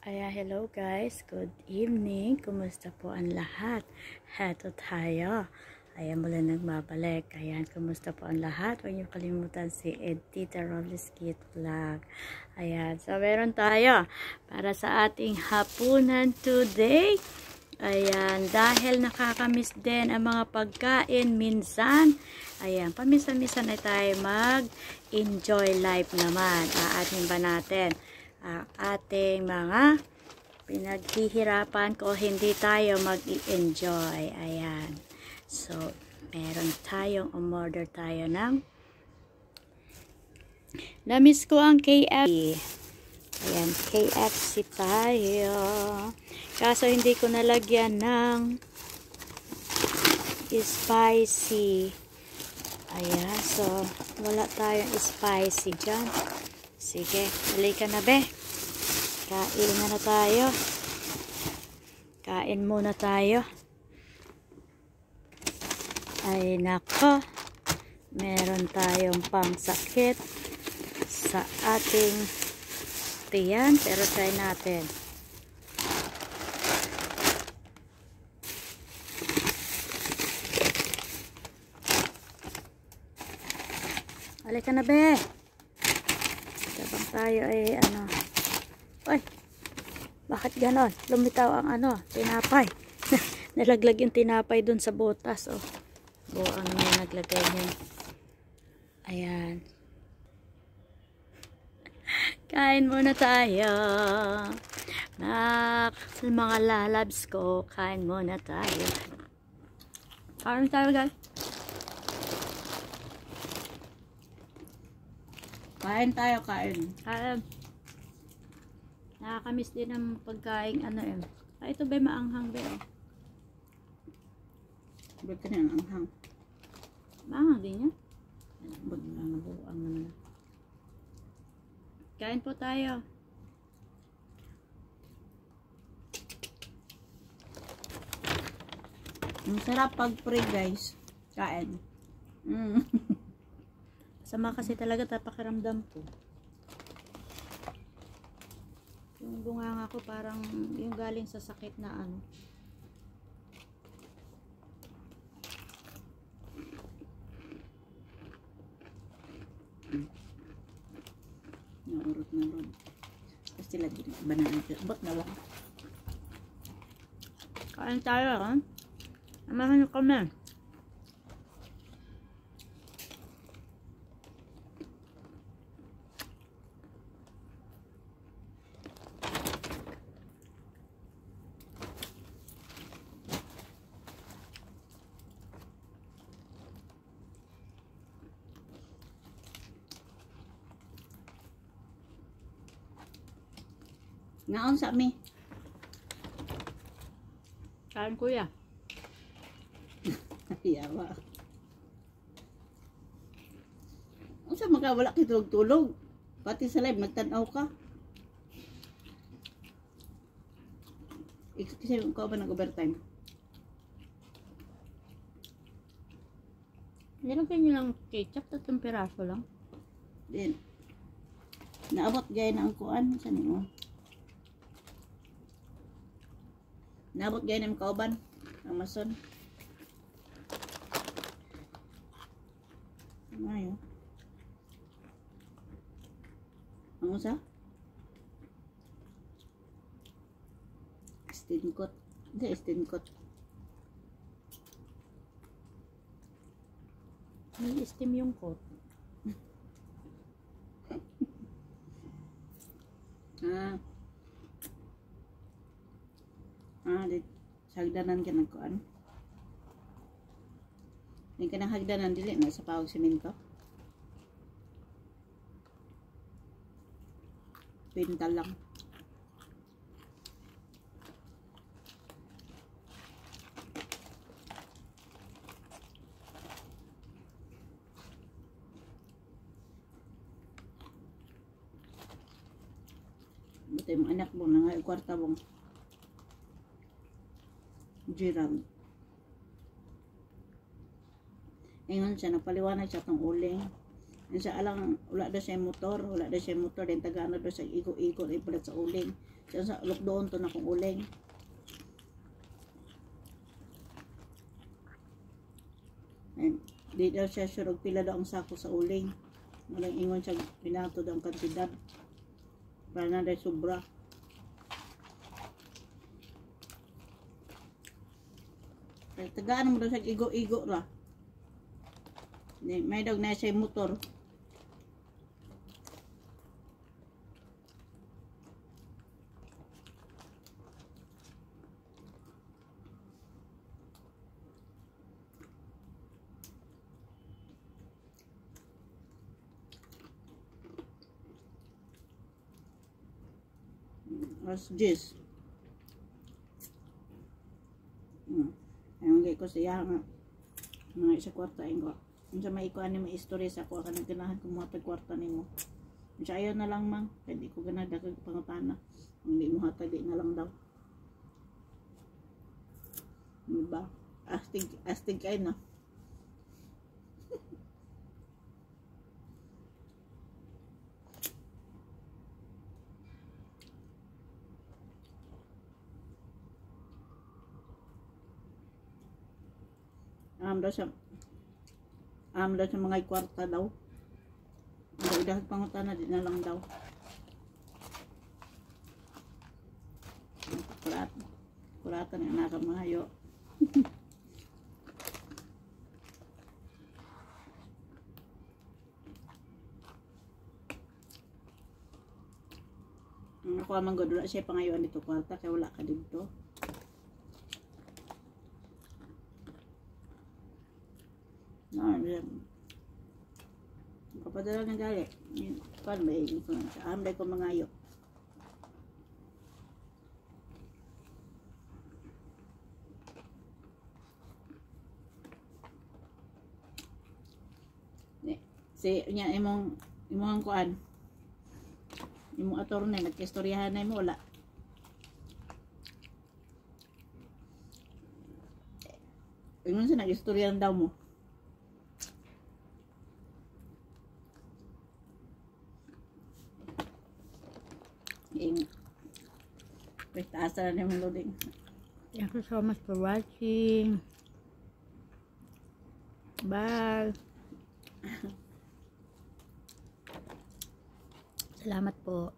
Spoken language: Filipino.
Hello guys, good evening. Kumusta po ang lahat? Heto tayo. Mula nagbabalik. Kumusta po ang lahat? Huwag niyo kalimutan si Tita Rolly's Kit Vlog. So meron tayo para sa ating hapunan today. Dahil nakakamiss din ang mga pagkain minsan. Paminsan-minsan ay tayo mag-enjoy life naman. Aatin ba natin ating mga pinaghihirapan ko hindi tayo mag-i-enjoy. So meron tayong umorder tayo ng namiss ko ang KFC. KFC tayo, kaso hindi ko nalagyan ng spicy. So wala tayong spicy dyan. Sige, halika na be. Kain na tayo. Kain muna tayo. Ay nako. Meron tayong pangsakit sa ating tiyan. Pero try natin. Halika na be. Habang tayo ay Uy, bakit ganon? Lumitaw ang tinapay. Nalaglag yung tinapay dun sa butas. Buang niya naglagay niya. Kain muna tayo. Mga lalabs ko, kain muna tayo. Kain tayo guys. Kain tayo, kain. Nakakamiss din ang pagkain ito ba maanghang ba? Ba't ka na anghang? Maanghang din yan? Ba't nabuang naman? Kain po tayo. Ang sarap pag-pray guys. Kain. Sama kasi talaga tapakiramdam ko. Yung bunganga ko parang yung galing sa sakit na Naurot na ron. Tapos sila din. Banana. Ba't na lang? Kain tayo Amahan nyo kami. Ngaon sa mi. Kain kuya. Yawa. Ang sa magkawala kitulog-tulog. Pati sa live, nagtanaw ka. Kasi ikaw ba nag-overtime? Nilagyan nyo lang ketchup, 3 piraso lang. Then, naabot gaya na ang kuan. Saan mo? Naabot gaya na ang kauban. Ang mason. Ayo. Ang usa? Stinkot. Hindi, stinkot. May steam yung coat. Hagdanan ka ng kuan. Hindi ka ng hagdanan, dili na sa pawag simento. Pintal lang. Buti yung anak mo, nangay kwarta mong Jirag. Ingon siya, nagpaliwanag siya itong uling. Sa alang, wala daw siya motor, din taga daw sa igo-igo, ipalat sa uling. Siya sa doon to na kong uling. And, di daw siya sure og pila daw ang sako sa uling. Walang ingon siya pinato daw ang kantidad. Para na dahil sobra. Kaya tagaan mo daw siya igo-igo ra. May daw na siya motor. As jis. Ayun gay ko siya nga. Mga isa kwarta ko. Unsa may ikuan ni may istorya sa ako kanang ganahan ko mga kwarta nimo. Unsa ayo na lang mang, kay di ko ganahan dagdag pangutana. Ang di mo hatag di na lang daw. Diba? Astig kay na. Daw sa mga kwarta daw. Ang dahil pangutana di na lang daw. Kuratan ang nakamahayo. Ako amang godula siya pangayoan dito kwarta kaya wala ka dito. Kapadala ng gali. Paano ba yung influensya? Amday ko mangayo. Niya imong kuan. Imong attorney nagkistoryahan na mo wala. Ingon sa nag-istoryahan daw mo. Asa na yung loading. Thank you so much for watching. Bye. Salamat po.